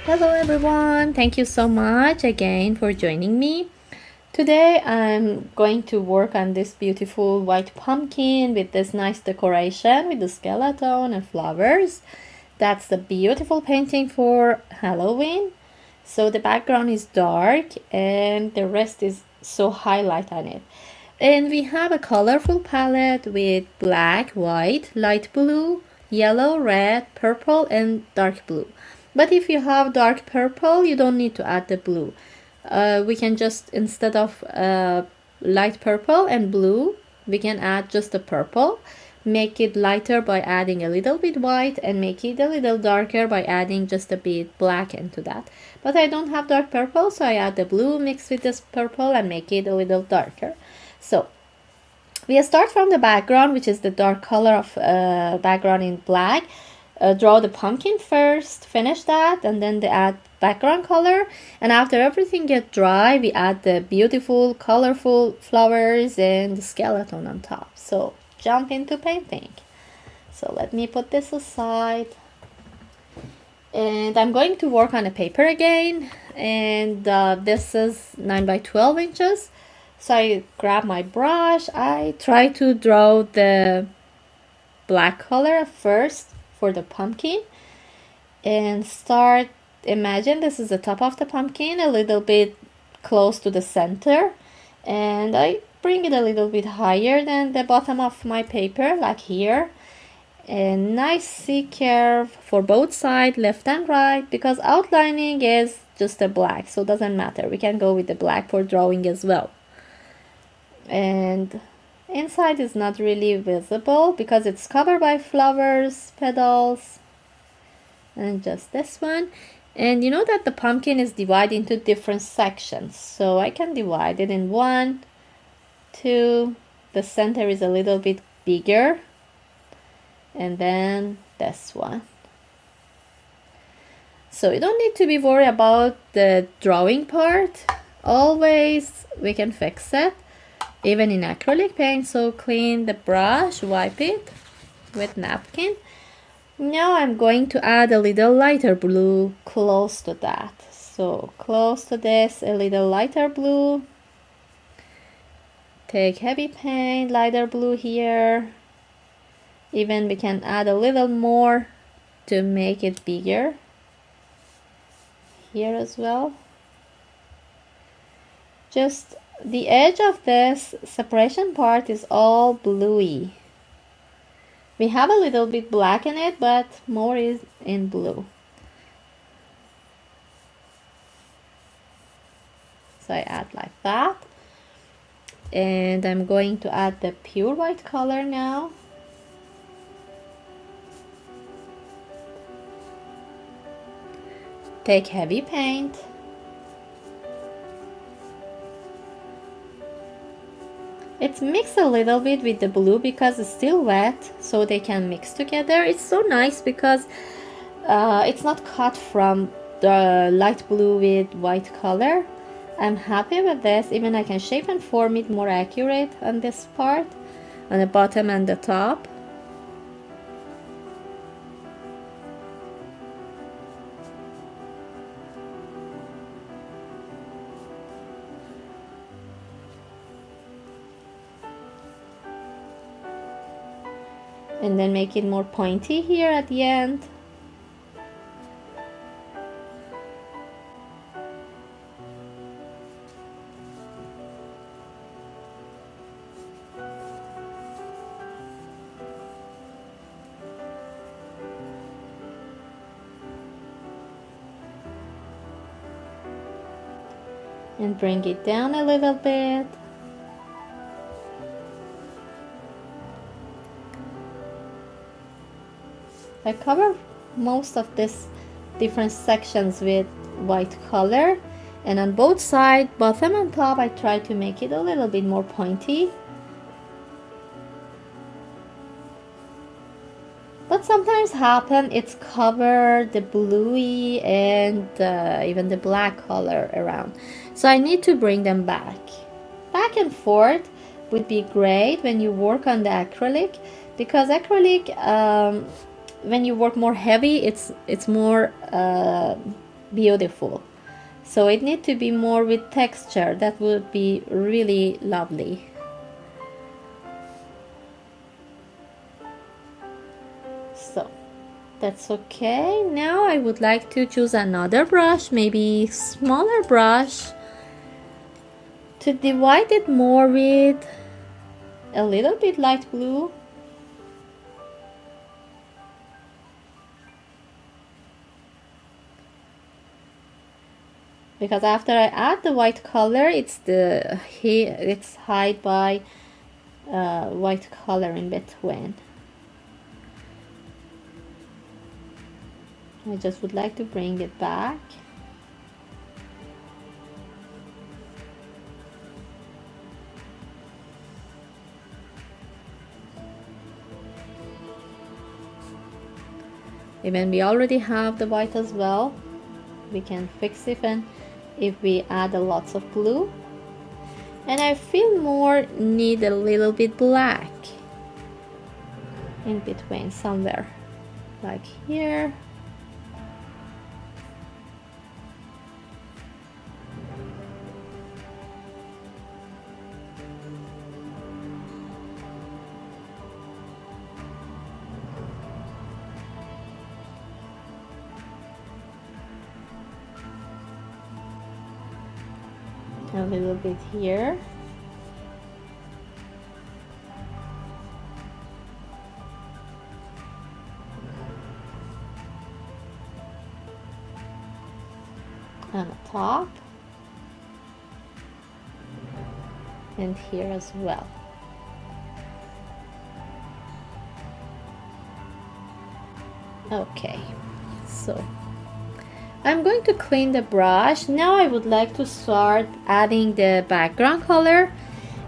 Hello everyone, thank you so much again for joining me. Today I'm going to work on this beautiful white pumpkin with this nice decoration with the skeleton and flowers. That's the beautiful painting for Halloween. So the background is dark and the rest is so highlight on it. And we have a colorful palette with black, white, light blue, yellow, red, purple and dark blue. But if you have dark purple, you don't need to add the blue. We can just, instead of light purple and blue, we can add just the purple. Make it lighter by adding a little bit white and make it a little darker by adding just a bit black into that. But I don't have dark purple, so I add the blue mixed with this purple and make it a little darker. So we start from the background, which is the dark color of background in black. Draw the pumpkin first, finish that, and then add background color. And after everything gets dry, we add the beautiful, colorful flowers and the skeleton on top. So jump into painting. So let me put this aside. And I'm going to work on a paper again. And this is 9 by 12 inches. So I grab my brush. I try to draw the black color first for the pumpkin and imagine this is the top of the pumpkin, a little bit close to the center, and I bring it a little bit higher than the bottom of my paper, like here, and nice C curve for both sides, left and right, because outlining is just a black, so it doesn't matter. We can go with the black for drawing as well. And inside is not really visible because it's covered by flowers, petals, and just this one. And you know that the pumpkin is divided into different sections, so I can divide it in 1, 2, the center is a little bit bigger, and then this one. So you don't need to be worried about the drawing part. Always we can fix it, even in acrylic paint. So clean the brush, wipe it with napkin. Now I'm going to add a little lighter blue close to that. So close to this, a little lighter blue. Take heavy paint, lighter blue here. Even we can add a little more to make it bigger here as well. Just the edge of this separation part is all bluey. We have a little bit black in it, but more is in blue. So I add like that. And I'm going to add the pure white color now. Take heavy paint. It's mixed a little bit with the blue because it's still wet, so they can mix together. It's so nice because it's not cut from the light blue with white color. I'm happy with this. Even I can shape and form it more accurate on this part, on the bottom and the top. And then make it more pointy here at the end. And bring it down a little bit. I cover most of this different sections with white color, and on both sides, bottom and top, I try to make it a little bit more pointy. But sometimes happen it's covered the bluey and even the black color around, so I need to bring them back and forth. Would be great when you work on the acrylic, because acrylic when you work more heavy, it's more beautiful. So it needs to be more with texture. That would be really lovely. So that's okay. Now I would like to choose another brush, maybe smaller brush, to divide it more with a little bit light blue. Because after I add the white color, it's hide by white color in between. I just would like to bring it back. Even we already have the white as well, we can fix even if we add a lots of blue. And I feel more need a little bit black in between somewhere, like here. A little bit here. On the top. And here as well. Okay, so I'm going to clean the brush. Now I would like to start adding the background color,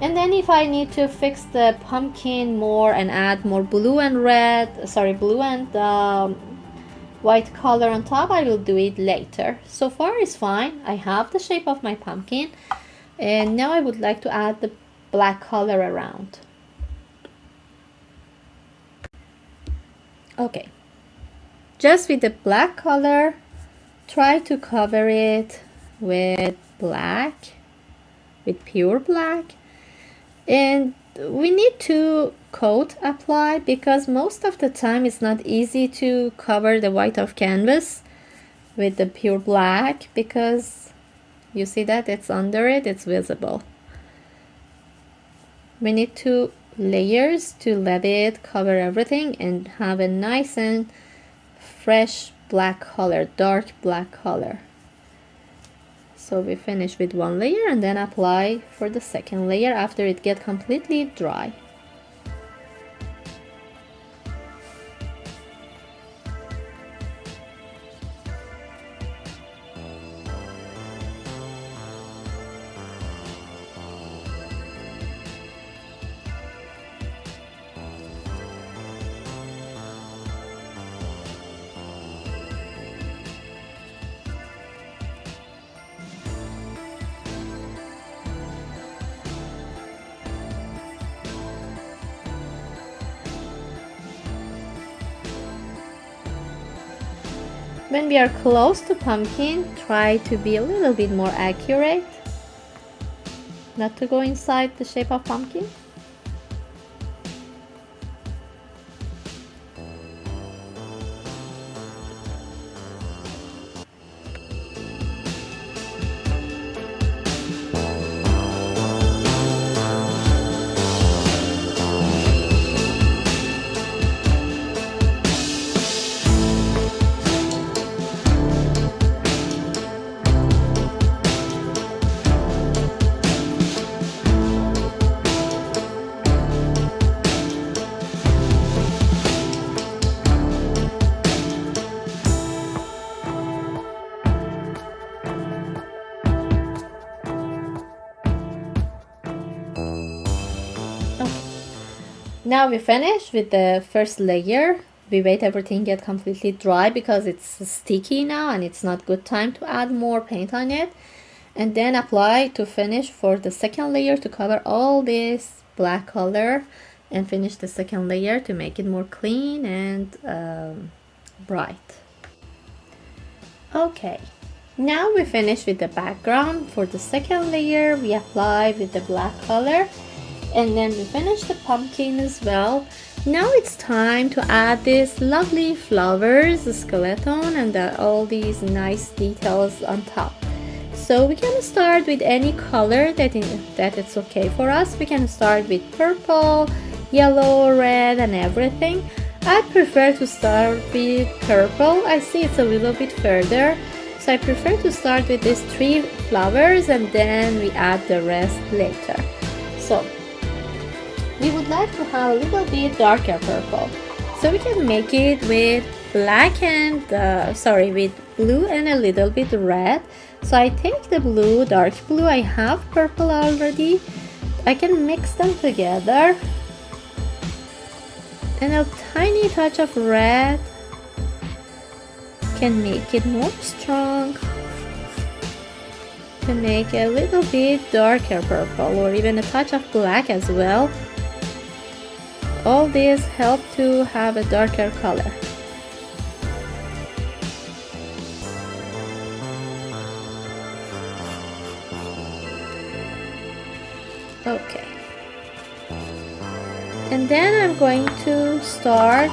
and then if I need to fix the pumpkin more and add more blue and white color on top, I will do it later. So far it's fine. I have the shape of my pumpkin, and now I would like to add the black color around. Okay, just with the black color, try to cover it with black, with pure black. And we need to coat apply, because most of the time it's not easy to cover the white of canvas with the pure black, because you see that it's under it, it's visible. We need 2 layers to let it cover everything and have a nice and fresh black color, dark black color. So we finish with 1 layer and then apply for the second layer after it gets completely dry. When we are close to pumpkin, try to be a little bit more accurate, not to go inside the shape of pumpkin. Now we finish with the first layer. We wait everything get completely dry because it's sticky now and it's not good time to add more paint on it. And then apply to finish for the second layer to cover all this black color, and finish the second layer to make it more clean and bright. Okay, Now we finish with the background. For the second layer, we apply with the black color, and then we finish the pumpkin as well. Now it's time to add these lovely flowers, the skeleton, and all these nice details on top. So we can start with any color that it's okay for us. We can start with purple, yellow, red, and everything. I prefer to start with purple. I see it's a little bit further, so I prefer to start with these 3 flowers and then we add the rest later. So we would like to have a little bit darker purple, so we can make it with black and with blue and a little bit red. So I take the blue, dark blue, I have purple already. I can mix them together, and a tiny touch of red can make it more strong, to make a little bit darker purple, or even a touch of black as well. All these help to have a darker color. Okay. And then I'm going to start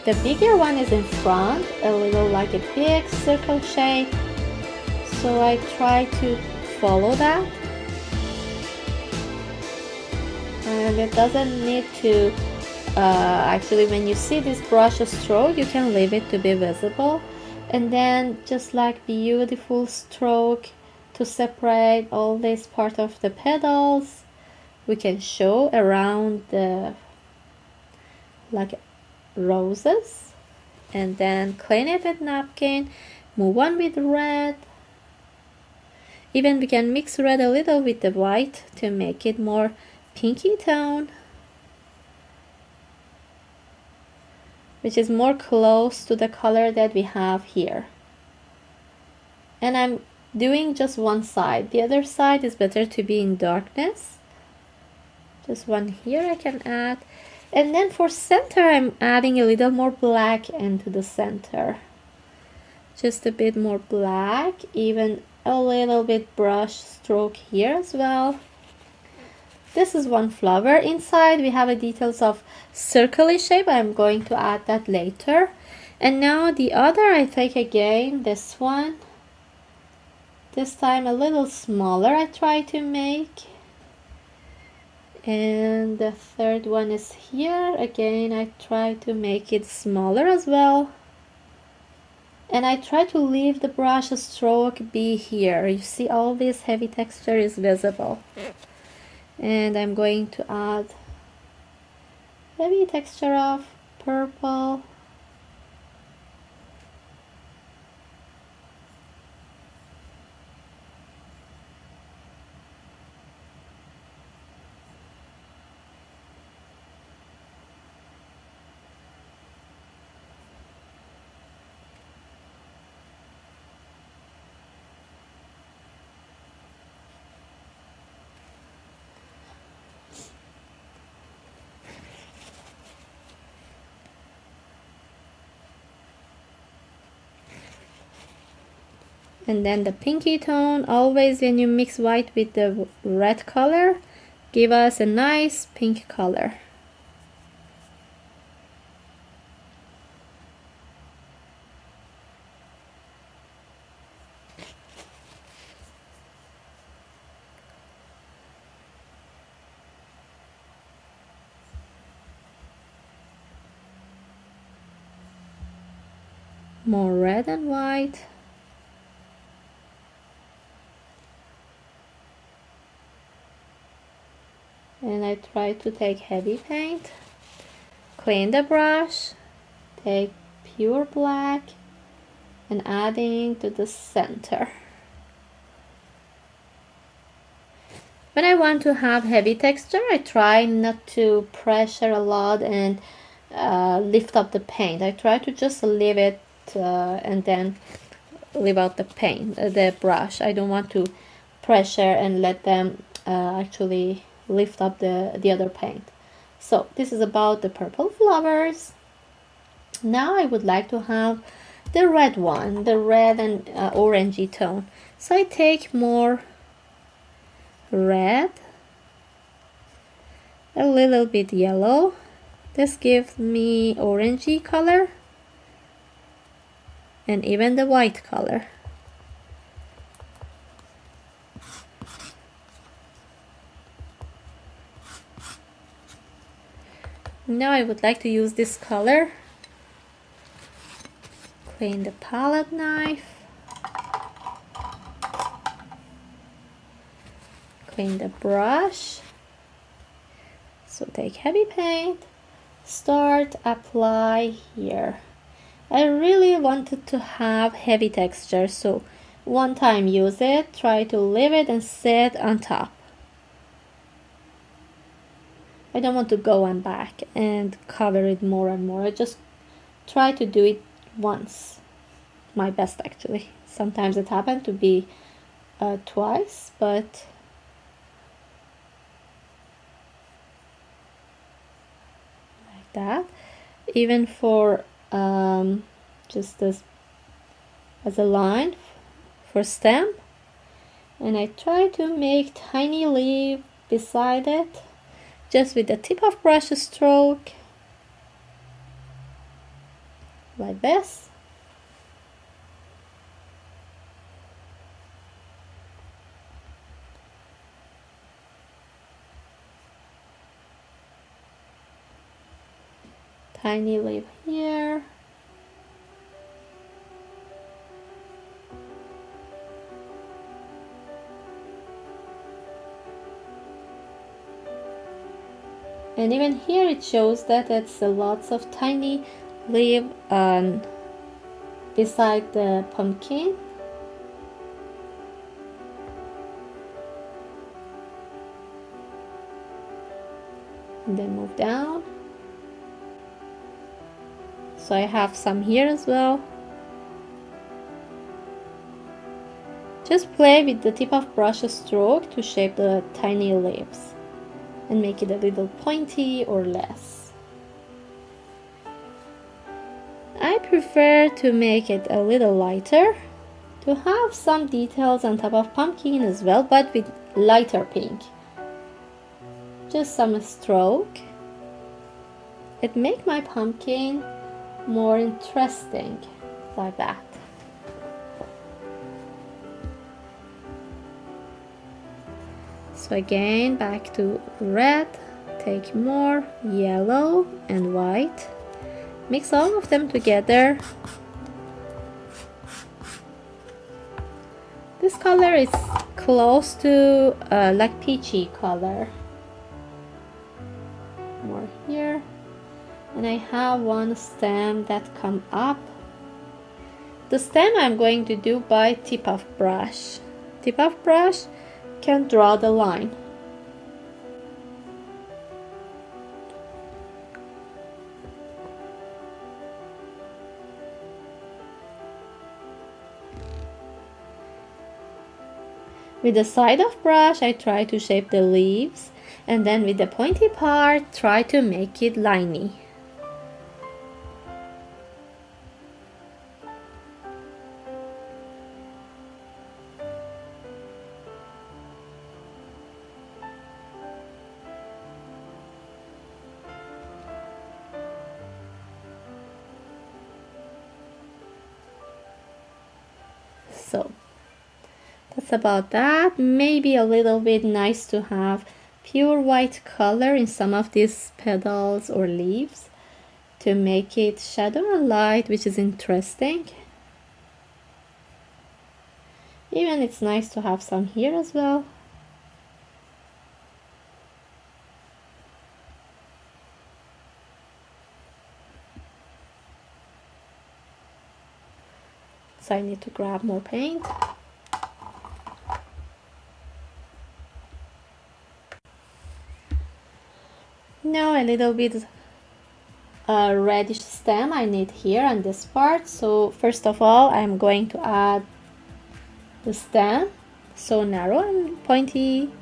the bigger one is in front, a little like a big circle shape. So I try to follow that. And it doesn't need to, actually when you see this brush stroke, you can leave it to be visible. And then just like beautiful stroke to separate all this part of the petals, we can show around the like roses, and then clean it with napkin, move on with red. Even we can mix red a little with the white to make it more pinky tone, which is more close to the color that we have here. And I'm doing just one side. The other side is better to be in darkness. Just one here I can add. And then for center, I'm adding a little more black into the center. Just a bit more black, even a little bit brush stroke here as well. This is one flower. Inside we have a details of circle shape. I'm going to add that later. And now the other, I take again this one. This time a little smaller I try to make. And the third one is here. Again, I try to make it smaller as well. And I try to leave the brush stroke be here. You see all this heavy texture is visible. And I'm going to add heavy texture of purple. And then the pinky tone, always when you mix white with the red color, give us a nice pink color. More red and white. And I try to take heavy paint, clean the brush, take pure black and adding to the center. When I want to have heavy texture, I try not to pressure a lot and lift up the paint. I try to just leave it and then leave out the paint, the brush. I don't want to pressure and let them actually lift up the other paint. So this is about the purple flowers. Now I would like to have the red one, the red and orangey tone. So I take more red, a little bit yellow. This gives me orangey color and even the white color. Now I would like to use this color. Clean the palette knife. Clean the brush. So take heavy paint. Start apply here. I really wanted to have heavy texture, so one time use it, try to leave it and set on top. I don't want to go and back and cover it more and more. I just try to do it once. My best actually. Sometimes it happened to be twice, but like that. Even for just as a line for stem, and I try to make tiny leaf beside it, just with the tip of brush stroke, like this. Tiny leaf here. And even here it shows that it's lots of tiny leaf beside the pumpkin. And then move down. So I have some here as well. Just play with the tip of brush stroke to shape the tiny leaves and make it a little pointy or less. I prefer to make it a little lighter to have some details on top of pumpkin as well, but with lighter pink. Just some stroke. It makes my pumpkin more interesting, like that. So again, back to red, take more yellow and white, mix all of them together. This color is close to like peachy color. More here. And I have one stem that come up. The stem I'm going to do by tip of brush. Tip of brush can draw the line. With the side of brush I try to shape the leaves, and then with the pointy part try to make it liney. So that's about that. Maybe a little bit nice to have pure white color in some of these petals or leaves to make it shadow and light, which is interesting. Even it's nice to have some here as well. So I need to grab more paint. Now a little bit reddish stem I need here on this part. So first of all I'm going to add the stem, so narrow and pointy,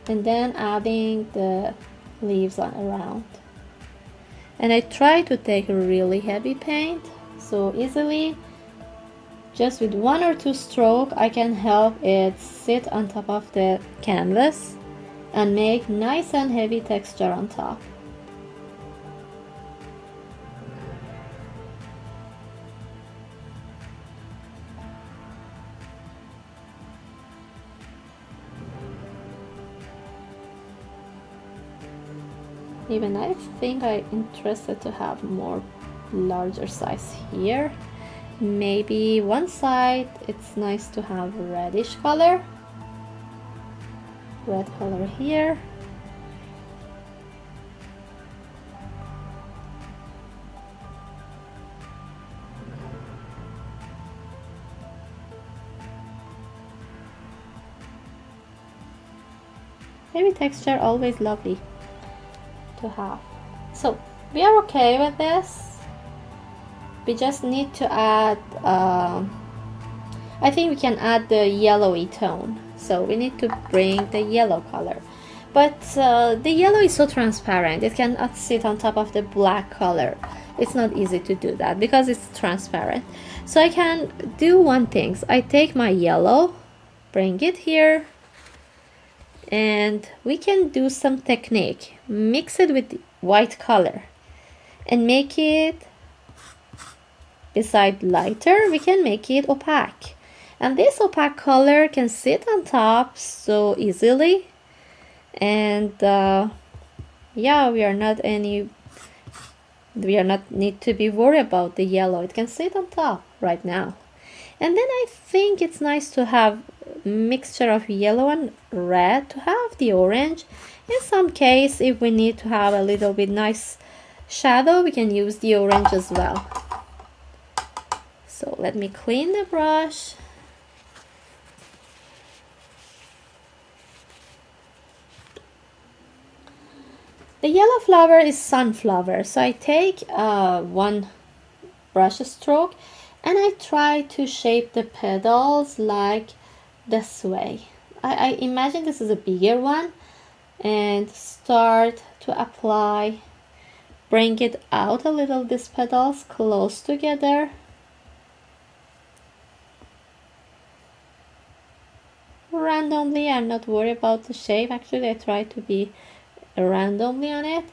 and then adding the leaves on around. And I try to take really heavy paint, so easily just with 1 or 2 strokes I can help it sit on top of the canvas and make nice and heavy texture on top. Even I think I'm interested to have more larger size here. Maybe one side it's nice to have reddish color, red color here. Heavy texture, always lovely to have. So we are okay with this. We just need to add I think we can add the yellowy tone, so we need to bring the yellow color, but the yellow is so transparent, it cannot sit on top of the black color. It's not easy to do that because it's transparent. So I can do one thing. I take my yellow, bring it here, and we can do some technique, mix it with white color and make it, beside lighter, we can make it opaque. And this opaque color can sit on top so easily. And yeah, we are not need to be worried about the yellow. It can sit on top right now. And then I think it's nice to have mixture of yellow and red to have the orange. In some case, if we need to have a little bit nice shadow, we can use the orange as well. So let me clean the brush. The yellow flower is sunflower, so I take one brush stroke and I try to shape the petals like this way. I imagine this is a bigger one, and start to apply, bring it out a little, these petals close together. Randomly, I'm not worried about the shape. Actually, I try to be randomly on it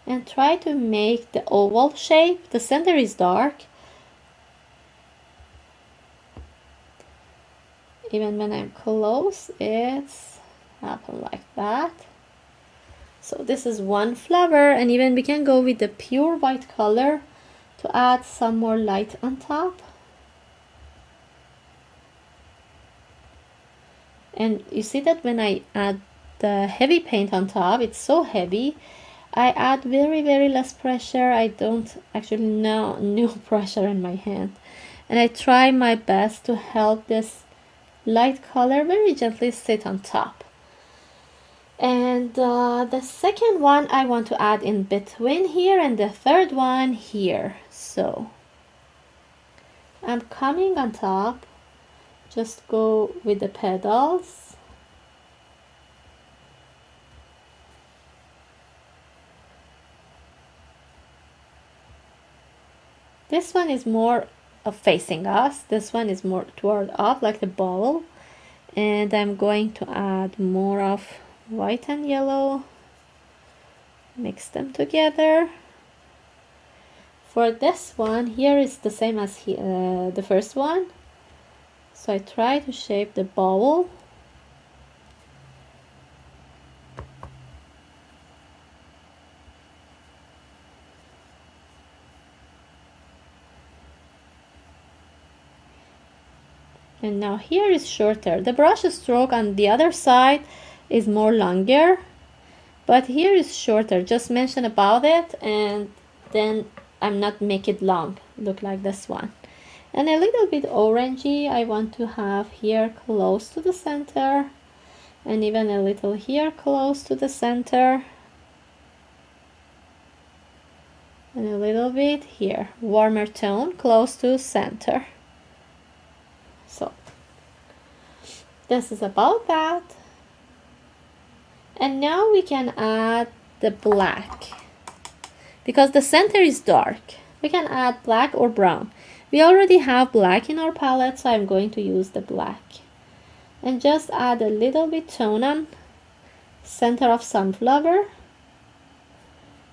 and try to make the oval shape. The center is dark. Even when I'm close, it's happen like that. So this is one flower, and even we can go with the pure white color to add some more light on top. And you see that when I add the heavy paint on top, it's so heavy, I add very less pressure. I don't actually no pressure in my hand, and I try my best to help this light color very gently sit on top. And the second one I want to add in between here, and the third one here. So I'm coming on top, just go with the petals. This one is more facing us, this one is more toward up like the ball, and I'm going to add more of white and yellow, mix them together. For this one, here is the same as the first one, so I try to shape the bowl. And now here is shorter. The brush stroke on the other side is more longer, but here is shorter. Just mention about it, and then I'm not make it long, look like this one. And a little bit orangey I want to have here close to the center, and even a little here close to the center, and a little bit here, warmer tone close to center. So this is about that. And now we can add the black, because the center is dark. We can add black or brown. We already have black in our palette, so I'm going to use the black. And just add a little bit tone on center of sunflower.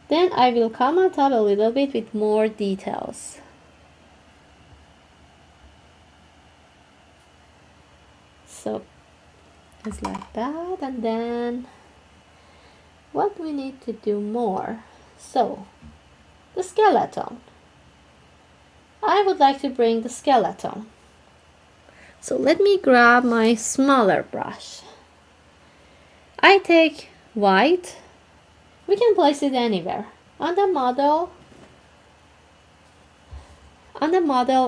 Then I will come on top a little bit with more details. So it's like that, and then what we need to do more. So the skeleton. I would like to bring the skeleton. So let me grab my smaller brush. I take white. We can place it anywhere. On the model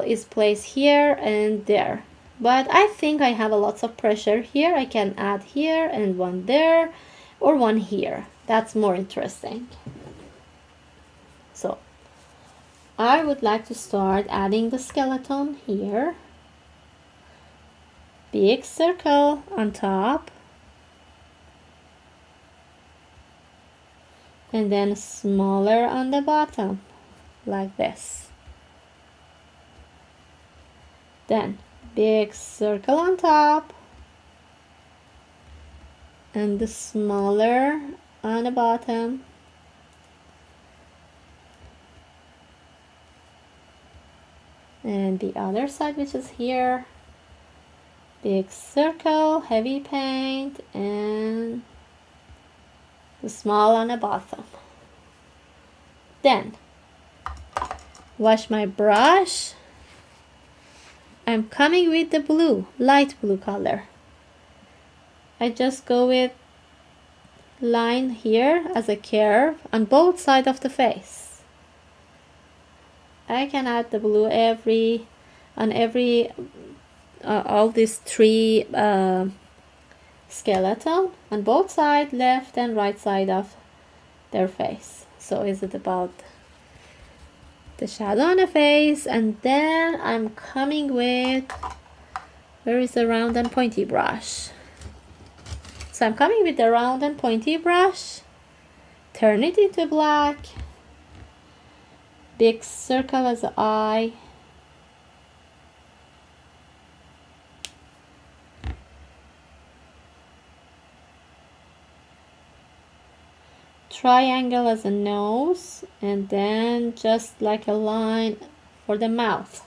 is placed here and there. But I think I have a lots of pressure here. I can add here and one there or one here. That's more interesting. So I would like to start adding the skeleton here. Big circle on top. And then smaller on the bottom, like this. Then big circle on top. And the smaller on the bottom. And the other side, which is here. Big circle, heavy paint, and the small on the bottom. Then wash my brush. I'm coming with the blue, light blue color. I just go with line here as a curve on both sides of the face. I can add the blue on every all these three skeleton on both sides, left and right side of their face. So is it about the shadow on the face? And then I'm coming with, where is the round and pointy brush? So I'm coming with the round and pointy brush, turn it into black, big circle as an eye, triangle as a nose, and then just like a line for the mouth.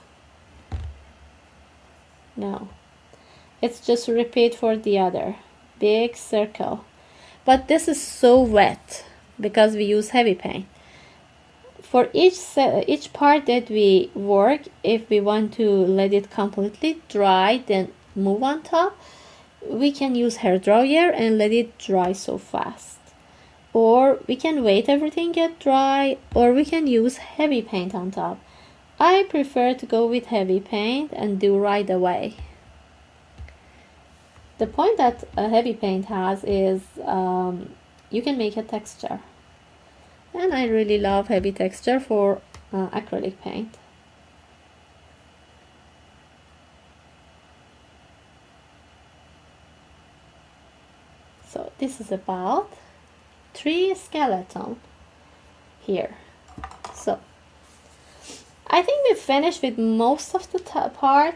No, it's just repeat for the other. Big circle. But this is so wet because we use heavy paint. For each part that we work, if we want to let it completely dry, then move on top, we can use hair dryer and let it dry so fast. Or we can wait everything get dry, or we can use heavy paint on top. I prefer to go with heavy paint and do right away. The point that a heavy paint has is you can make a texture. And I really love heavy texture for acrylic paint. So this is about 3 skeleton here. So I think we finished with most of the part,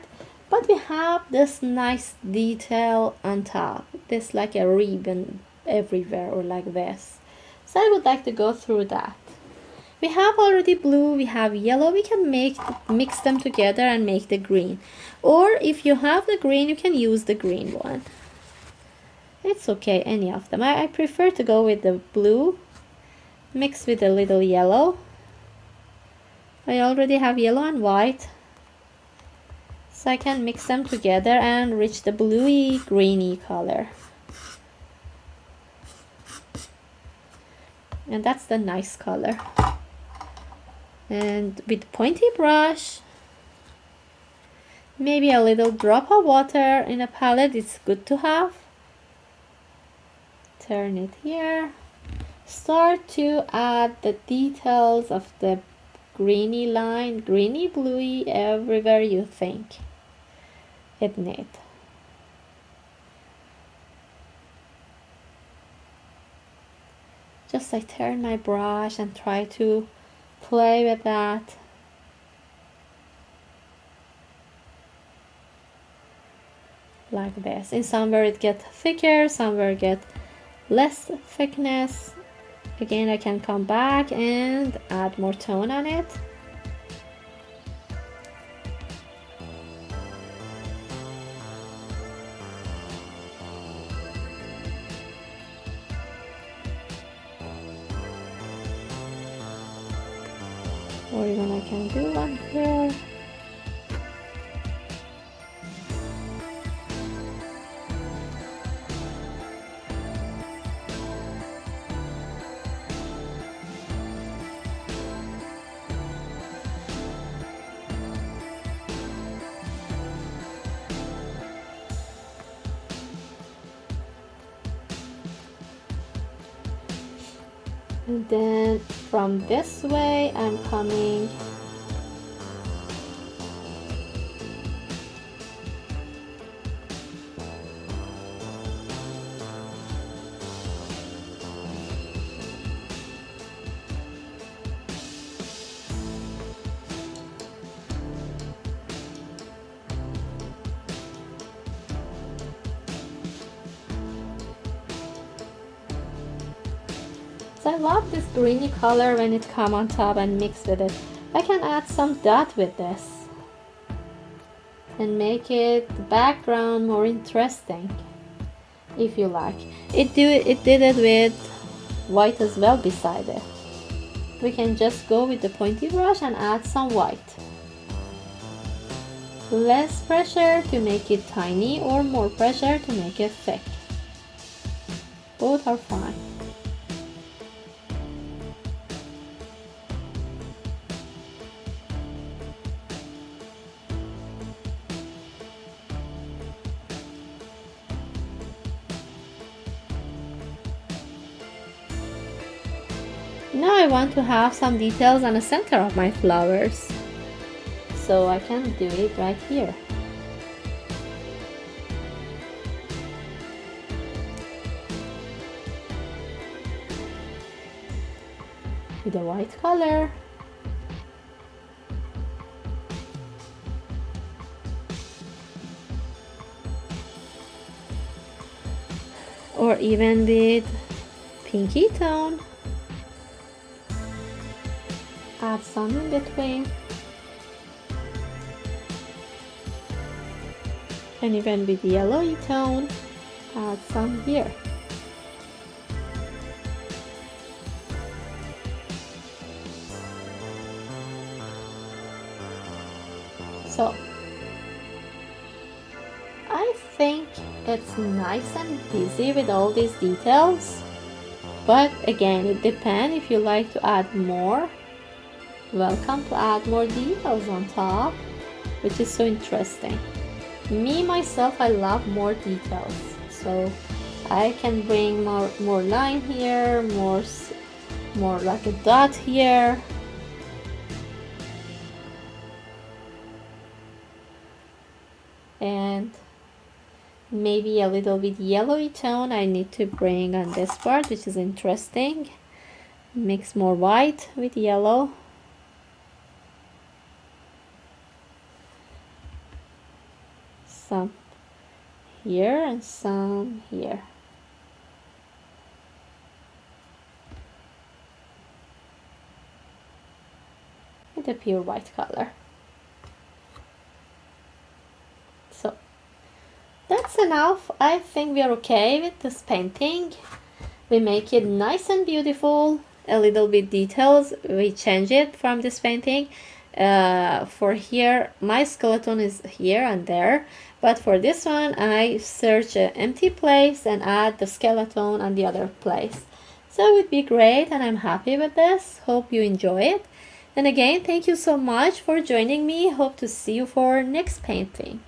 but we have this nice detail on top. This like a ribbon everywhere, or like this. So I would like to go through that. We have already blue, we have yellow. We can mix them together and make the green. Or if you have the green, you can use the green one. It's okay, any of them. I prefer to go with the blue mixed with a little yellow. I already have yellow and white, so I can mix them together and reach the bluey greeny color. And that's the nice color. And with pointy brush, maybe a little drop of water in a palette, it's good to have. Turn it here. Start to add the details of the greeny line, greeny bluey, everywhere you think it need. Just I turn my brush and try to play with that. Like this. In somewhere it gets thicker, somewhere it gets less thickness. Again, I can come back and add more tone on it. Or even I can do one here. And then from this way, I'm coming So I love this greeny color when it comes on top and mix with it. I can add some dot with this and make it the background more interesting if you like. It did it with white as well beside it. We can just go with the pointy brush and add some white. Less pressure to make it tiny or more pressure to make it thick. Both are fine. Now I want to have some details on the center of my flowers, so I can do it right here. With a white color. Or even with pinky tone. Add some in between. And even with yellowy tone, add some here. So, I think it's nice and busy with all these details. But again, it depends if you like to add more. Welcome to add more details on top, which is so interesting. Me myself, I love more details, so I can bring more line here, more like a dot here. And maybe a little bit yellowy tone I need to bring on this part, which is interesting. Mix more white with yellow. Some here and some here. With a pure white color. So that's enough. I think we are okay with this painting. We make it nice and beautiful. A little bit details, we change it from this painting. For here, my skeleton is here and there, but for this one I search an empty place and add the skeleton on the other place. So it would be great, and I'm happy with this. Hope you enjoy it. And again, thank you so much for joining me. Hope to see you for next painting.